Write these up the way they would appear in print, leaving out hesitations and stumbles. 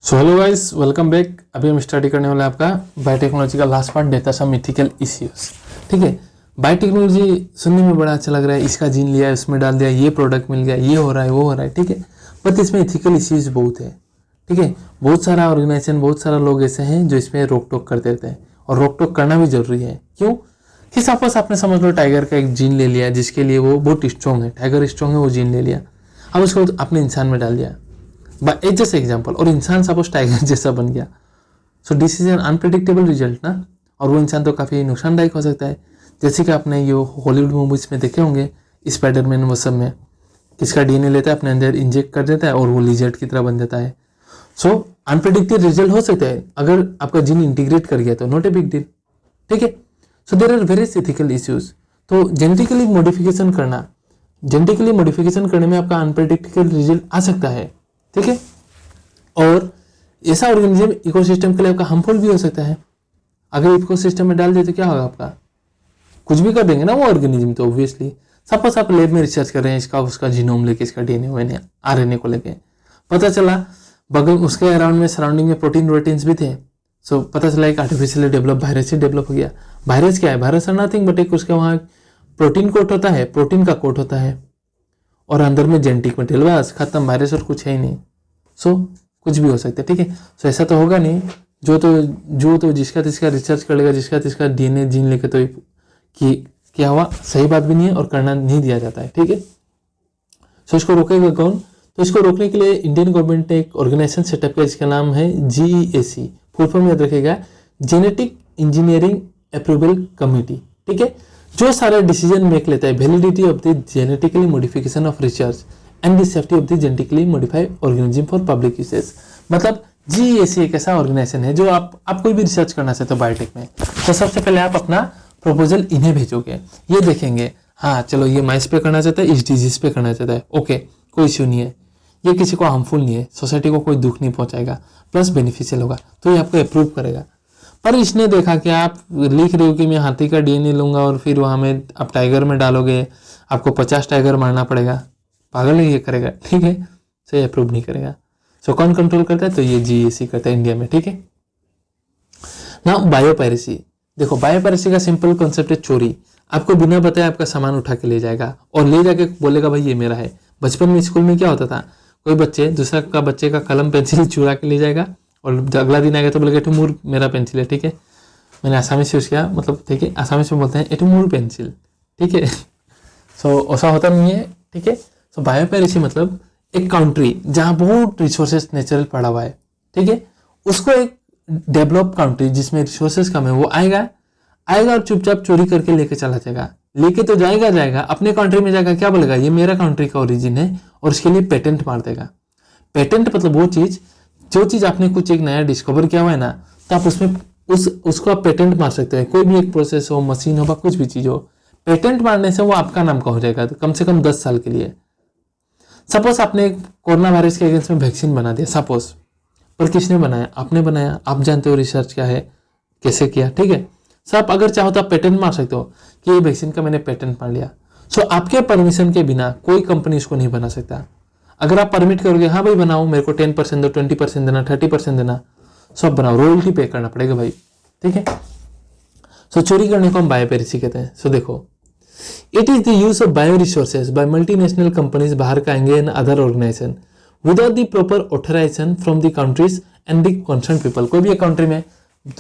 So hello guys, welcome back. अभी हम study करने वाले हैं आपका बायोटेक्नोलॉजी का लास्ट पार्ट, डेटा सम मिथिकल इश्यूज। ठीक है, बायोटेक्नोलॉजी सुनने में बड़ा अच्छा लग रहा है, इसका जीन लिया, उसमें डाल दिया, ये प्रोडक्ट मिल गया, ये हो रहा है, वो हो रहा है। ठीक है, बट इसमें इथिकल इश्यूज बहुत है। ठीक है, बहुत सारा ऑर्गेनाइजेशन, बहुत सारा लोग ऐसे हैं जो इसमें रोक टोक कर देते हैं, और रोक टोक करना भी जरूरी है। क्यों कि सपोज आपने समझ लो टाइगर का एक जीन ले लिया जिसके लिए वो बहुत स्ट्रॉन्ग है, टाइगर स्ट्रॉन्ग है, वो जीन ले लिया, अब उसको आपने इंसान में डाल दिया एक जैसे एग्जाम्पल, और इंसान सपोज टाइगर जैसा बन गया। So this is an unpredictable result ना, और वो इंसान तो काफ़ी नुकसानदायक हो सकता है। जैसे कि आपने ये हॉलीवुड मूवीज में देखे होंगे, स्पाइडरमैन वो सब में किसका डीएनए लेता है, अपने अंदर इंजेक्ट कर देता है और वो लिजर्ड की तरह बन जाता है। सो अनप्रेडिक्टेड रिजल्ट हो सकता है अगर आपका जीन इंटीग्रेट कर गया तो, नॉट ए बिग डील। ठीक है, so there are various ethical issues. तो जेनेटिकली मॉडिफिकेशन करने में आपका अनप्रेडिक्टेबल रिजल्ट आ सकता है। ठीक है, और ऐसा ऑर्गेनिज्म इकोसिस्टम के लिए आपका हार्मफुल भी हो सकता है। अगर इकोसिस्टम में डाल दिए तो क्या होगा, आपका कुछ भी कर देंगे ना वो ऑर्गेनिज्म, तो ऑब्वियसली सपोज आप लैब में रिसर्च कर रहे हैं इसका उसका जीनोम लेके, इसका डीएनए आरएनए को लेके, पता चला बगल उसके अराउंड में सराउंडिंग में प्रोटीन्स भी थे। सो पता चला एक आर्टिफिशियली डेवलप वायरस ही डेवलप हो गया। वायरस क्या है, वायरस आर नथिंग बट एक उसके वहाँ प्रोटीन कोट होता है, प्रोटीन का कोट होता है, और अंदर में जेनेटिक मटेरियल, बस खत्म, वायरस और कुछ है ही नहीं। सो कुछ भी हो सकता है। ठीक है, सो ऐसा तो होगा नहीं जो तो जिसका तिसका रिसर्च कर लेगा, जिसका तिसका डीएनए जीन लेके, तो कि क्या हुआ, सही बात भी नहीं है और करना नहीं दिया जाता है। ठीक है, सो इसको रोकेगा कौन, तो इसको रोकने के लिए इंडियन गवर्नमेंट ने एक ऑर्गेनाइजेशन सेटअप किया जिसका नाम है GEAC, फुल फॉर्म याद रखेगा, जेनेटिक इंजीनियरिंग अप्रूवल कमेटी। ठीक है, जो सारा डिसीजन मेक लेता है validity of the genetically modification of research and the safety of the genetically modified organism for public usage. मतलब GEAC एक ऐसा ऑर्गेनाइजेशन है जो आप कोई भी रिसर्च करना चाहते हो बायोटेक में, तो सबसे पहले आप अपना प्रपोजल इन्हें भेजोगे, ये देखेंगे, हाँ चलो ये माइस पे करना चाहता है, इस डिजीज पे करना चाहता है, ओके कोई इश्यू नहीं है, ये किसी को हार्मफुल नहीं है, सोसाइटी को कोई दुख नहीं पहुंचाएगा, प्लस बेनिफिशियल होगा, तो ये आपको अप्रूव करेगा। पर इसने देखा कि आप लिख रहे हो कि मैं हाथी का डीएनए लूंगा और फिर वहाँ में आप टाइगर में डालोगे, आपको 50 टाइगर मारना पड़ेगा, पागल है ये करेगा। ठीक है, सो ये अप्रूव नहीं करेगा। सो कौन कंट्रोल करता है, तो ये GEAC करता है इंडिया में। ठीक है ना, बायोपायरेसी, देखो बायोपायरेसी का सिंपल कॉन्सेप्ट है चोरी। आपको बिना बताए आपका सामान उठा के ले जाएगा और ले जाके बोलेगा भाई ये मेरा है। बचपन में स्कूल में क्या होता था, कोई दूसरा का बच्चे का कलम पेंसिल चुरा के ले जाएगा और अगला दिन आएगा तो बोलेगा एटू मूर मेरा पेंसिल है। ठीक है, मैंने आसामी से यूज किया, मतलब ठीक है आसामी से बोलते हैं एटू मूर पेंसिल। ठीक है, सो ऐसा होता नहीं है। ठीक है, सो बायोपायरेसी मतलब एक कंट्री जहाँ बहुत रिसोर्सेज नेचुरल पड़ा हुआ है, ठीक है, उसको एक डेवलप कंट्री जिसमें रिसोर्सेज कम है वो आएगा और चुपचाप चोरी करके लेके चला जाएगा। लेके तो जाएगा अपने कंट्री में जाएगा, क्या बोलेगा ये मेरा कंट्री का ओरिजिन है, और उसके लिए पेटेंट मार देगा। पेटेंट मतलब वो चीज, जो चीज आपने कुछ एक नया डिस्कवर किया हुआ है ना, तो आप उसमें उसको आप पेटेंट मार सकते हैं। कोई भी एक प्रोसेस हो, मशीन हो, कुछ भी चीज हो, पेटेंट मारने से वो आपका नाम का हो जाएगा, तो कम से कम 10 साल के लिए। सपोज आपने कोरोना वायरस के अगेंस्ट में वैक्सीन बना दिया सपोज, पर किसने बनाया, आपने बनाया, आप जानते हो रिसर्च क्या है, कैसे किया। ठीक है, सो आप अगर चाहो तो आप पेटेंट मार सकते हो कि ये वैक्सीन का मैंने पेटेंट मार लिया। सो आपके परमिशन के बिना कोई कंपनी इसको नहीं बना सकता। अगर आप परमिट करोगे, हाँ भाई बनाओ, मेरे को 10% दो, 20% देना, 30% देना, सो आप बनाओ, रॉयल्टी पे करना पड़ेगा भाई। ठीक है, सो चोरी करने को हम बायोपायरेसी कहते हैं। सो देखो, it is the use of bio resources by multinational companies, बाहर का आएंगे and other organisation without the proper authorisation from the countries and the concern people. कोई भी एक कंट्री में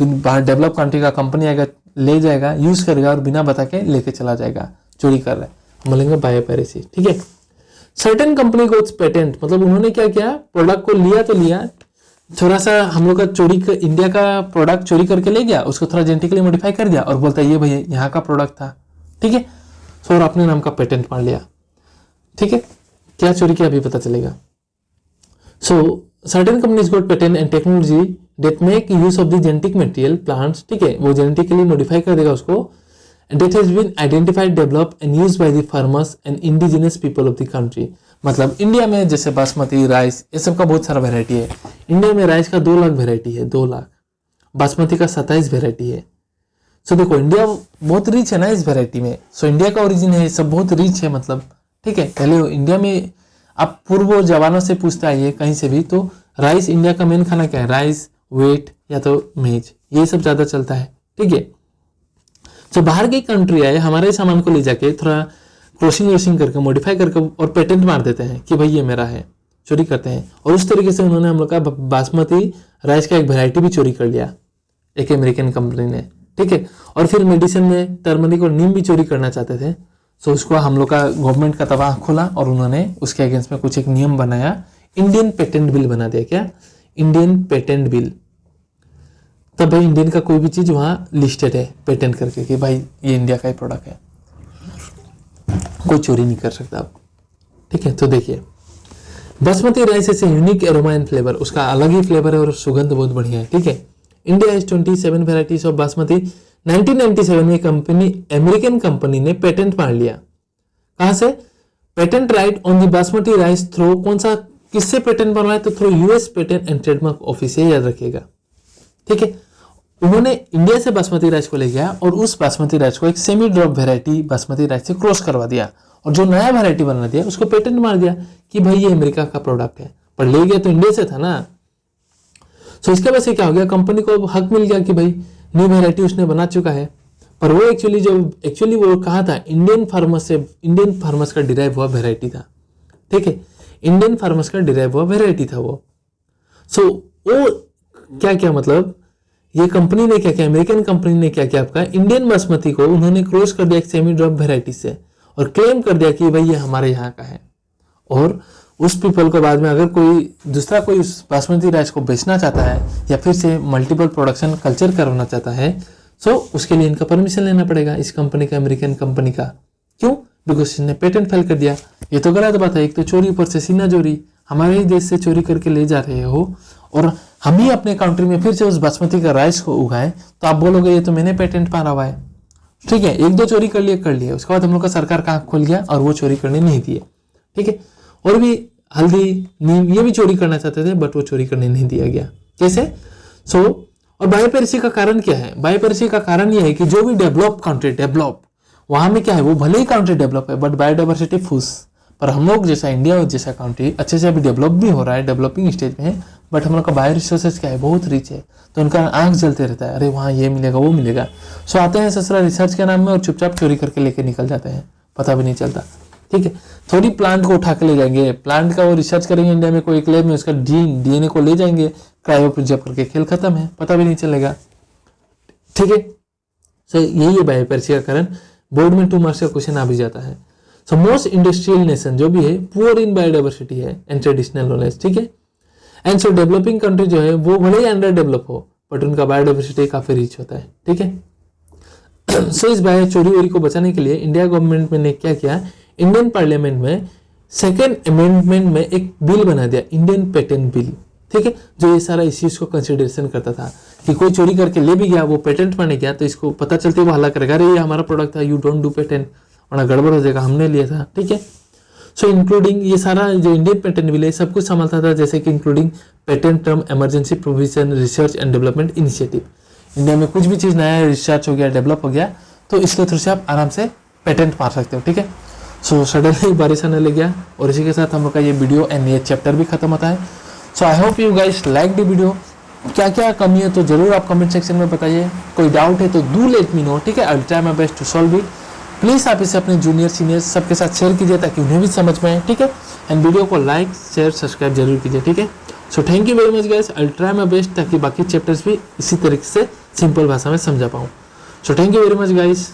बाहर डेवलप कंट्री का कंपनी आएगा, ले जाएगा, यूज करेगा और बिना बता के लेके चला जाएगा, चोरी कर रहा है, हम बोलेंगे बायोपायरेसी। ठीक है, सर्टेन कंपनी को पेटेंट, मतलब उन्होंने क्या किया, प्रोडक्ट को लिया तो लिया, थोड़ा सा हम लोग का चोरी का, इंडिया का प्रोडक्ट चोरी करके ले गया, उसको थोड़ा जेनेटिकली मॉडिफाई कर दिया और बोलता है ये भैया यहाँ का प्रोडक्ट था। ठीक है, सो और अपने नाम का पेटेंट मार लिया। ठीक है, क्या चोरी किया अभी पता चलेगा। So certain companies got patent and technology that make use of the genetic material plants. ठीक है, वो जेनेटिकली मॉडिफाई कर देगा उसको, that has been identified, developed and used by the farmers and indigenous people of the country। मतलब India में जैसे basmati rice, ये सब का बहुत सारा वेराइटी है। इंडिया में राइस का 2 लाख वेराइटी है, 2 लाख, बासमती का 27 वेराइटी है। सो देखो इंडिया बहुत रिच है ना इस वेराइटी में, सो इंडिया का ओरिजिन है, सब बहुत रिच है मतलब। ठीक है, पहले इंडिया में आप पूर्व जवानों से पूछते आइए कहीं से भी, तो राइस इंडिया का मेन खाना क्या है, राइस, व्हीट या तो मेज, ये सब ज़्यादा चलता है। ठीक है, तो बाहर की कंट्री आए हमारे सामान को ले जाके थोड़ा क्रॉसिंग वॉशिंग करके मॉडिफाई करके और पेटेंट मार देते हैं कि भाई ये मेरा है, चोरी करते हैं। और उस तरीके से उन्होंने हम लोग का बासमती राइस का एक वैरायटी भी चोरी कर लिया एक अमेरिकन कंपनी ने। ठीक है, और फिर मेडिसिन में टर्मरिक और नीम भी चोरी करना चाहते थे, तो उसको हम लोग का गवर्नमेंट का तबाह खोला और उन्होंने उसके अगेंस्ट में कुछ एक नियम बनाया, इंडियन पेटेंट बिल बना दिया। क्या, इंडियन पेटेंट बिल। तब भाई इंडियन का कोई भी चीज वहां लिस्टेड है पेटेंट करके कि भाई ये इंडिया का ही प्रोडक्ट है, कोई चोरी नहीं कर सकता आप। ठीक है, तो देखिए बासमती राइस ऐसे यूनिक एरोमा एंड फ्लेवर, उसका अलग ही फ्लेवर है और सुगंध बहुत बढ़िया है। ठीक है, India has 27 varieties of basmati. 1997 में कंपनी, अमेरिकन कंपनी ने पेटेंट मार लिया। कहां से, patent right on the basmati rice through, कौन सा, किससे पेटेंट बना है, तो through US patent and trademark office, याद रखिएगा। ठीक है, उन्होंने इंडिया से बासमती राइस को ले गया और उस बासमती राइस को एक semi drop variety basmati rice से क्रॉस करवा दिया और जो नया वेराइटी बना दिया उसको पेटेंट मार दिया कि भाई ये अमेरिका का प्रोडक्ट है, पर ले गया तो इंडिया से था ना। तो इसके वजह से क्या हो गया, कंपनी को हक मिल गया कि भाई न्यू वेराइटी उसने बना चुका है, पर वो एक्चुअली वो कहा था इंडियन फार्मर्स का डिराइव हुआ वेराइटी था। ठीक है, इंडियन फार्मर्स का डिराइव हुआ वेराइटी था वो। सो वो क्या क्या मतलब, ये कंपनी ने क्या किया, अमेरिकन कंपनी ने क्या किया, आपका इंडियन बासमती को उन्होंने क्रॉस कर दिया एक सेमी ड्रॉप वेराइटी से और क्लेम कर दिया कि भाई ये हमारे यहाँ का है। और उस पीपल को बाद में अगर कोई दूसरा कोई उस बासमती राइस को बेचना चाहता है या फिर से मल्टीपल प्रोडक्शन कल्चर करवाना चाहता है, सो उसके लिए इनका परमिशन लेना पड़ेगा इस कंपनी का, अमेरिकन कंपनी का। क्यों, बिकॉज इसने पेटेंट फाइल कर दिया। ये तो गलत बात है, एक तो चोरी ऊपर से सीना चोरी, हमारे ही देश से चोरी करके ले जा रहे हो और हम ही अपने कंट्री में फिर से उस बासमती का राइस को उगाएं, तो आप बोलोगे ये तो मैंने पेटेंट मारा हुआ है। ठीक है, एक दो चोरी कर लिए, उसके बाद हम लोग का सरकार का आंख खुल गया और वो चोरी करने नहीं दिए। ठीक है, और भी हल्दी, नीम, ये भी चोरी करना चाहते थे बट वो चोरी करने नहीं दिया गया। कैसे, और बायोपेरेसी का कारण क्या है, बायोपेरेसी का कारण ये है कि जो भी डेवलप कंट्री, वहां में क्या है, वो भले ही कंट्री डेवलप है बट बायोडाइवर्सिटी फूस। पर हम लोग जैसा इंडिया जैसा कंट्री अच्छे से अभी डेवलप भी हो रहा है, डेवलपिंग स्टेज में है, बट हम लोग का बायो रिसोर्सेज क्या है, बहुत रिच है, तो उनका आंख जलते रहता है, अरे वहाँ ये मिलेगा वो मिलेगा। सो आते हैं ससुरा रिसर्च के नाम में और चुपचाप चोरी करके लेके निकल जाते हैं, पता भी नहीं चलता। ठीक है, थोड़ी प्लांट को उठा के ले जाएंगे, प्लांट का वो रिसर्च करेंगे इंडिया में कोई एक लैब में, उसका डीएनए को ले जाएंगे, क्रायो प्रिजर्व करके, खेल खत्म है, पता भी नहीं चलेगा। ठीक है, सो यही है बायोपेरेसी का कारण। बोर्ड में 2 मार्क्स का क्वेश्चन आ भी जाता है। सो मोस्ट इंडस्ट्रियल नेशन जो भी है पुअर इन बायोडाइवर्सिटी है एंड ट्रेडिशनल नॉलेज। ठीक है, एंड सो डेवलपिंग कंट्री जो है वो भले ही अंडर डेवलप हो बट उनका बायोडाइवर्सिटी काफी रिच होता है। ठीक है, सो इस बायो चोरी वोरी को बचाने के लिए इंडिया गवर्नमेंट ने क्या किया, इंडियन पार्लियामेंट में 2nd अमेंडमेंट में एक बिल बना दिया, इंडियन पेटेंट बिल। ठीक है, जो ये सारा इश्यूज को कंसिडरेशन करता था कि कोई चोरी करके ले भी गया, वो पेटेंट मारने गया तो इसको पता चलते वो हल्ला करेगा, अरे ये हमारा प्रोडक्ट था, यू डोंट डू पेटेंट, वरना गड़बड़ हो जाएगा, हमने लिया था। ठीक है, सो इंक्लूडिंग ये सारा जो इंडियन पेटेंट बिल है सब कुछ संभालता था, जैसे कि including patent term, emergency provision, research and development initiative. India में कुछ भी चीज़ नया रिसर्च हो गया, डेवलप हो गया, तो इसके थ्रू से आप आराम से पेटेंट मार सकते हो। ठीक है, सो सडनली बारिश आने लग गया और इसी के साथ हम लोग का ये वीडियो एंड ये चैप्टर भी खत्म होता है। So I hope you guys like the video. क्या क्या कमी है तो जरूर आप कमेंट सेक्शन में बताइए, कोई डाउट है तो डू लेट मी नो। ठीक है, I will try my best to solve it. Please आप इसे अपने जूनियर सीनियर सबके साथ शेयर कीजिए ताकि उन्हें भी समझ में आए। ठीक है, एंड वीडियो को लाइक शेयर सब्सक्राइब जरूर कीजिए। ठीक है, so thank you very much guys, I will try my best ताकि बाकी चैप्टर्स भी इसी तरीके से सिंपल भाषा में समझा पाऊँ। So thank you very much guys.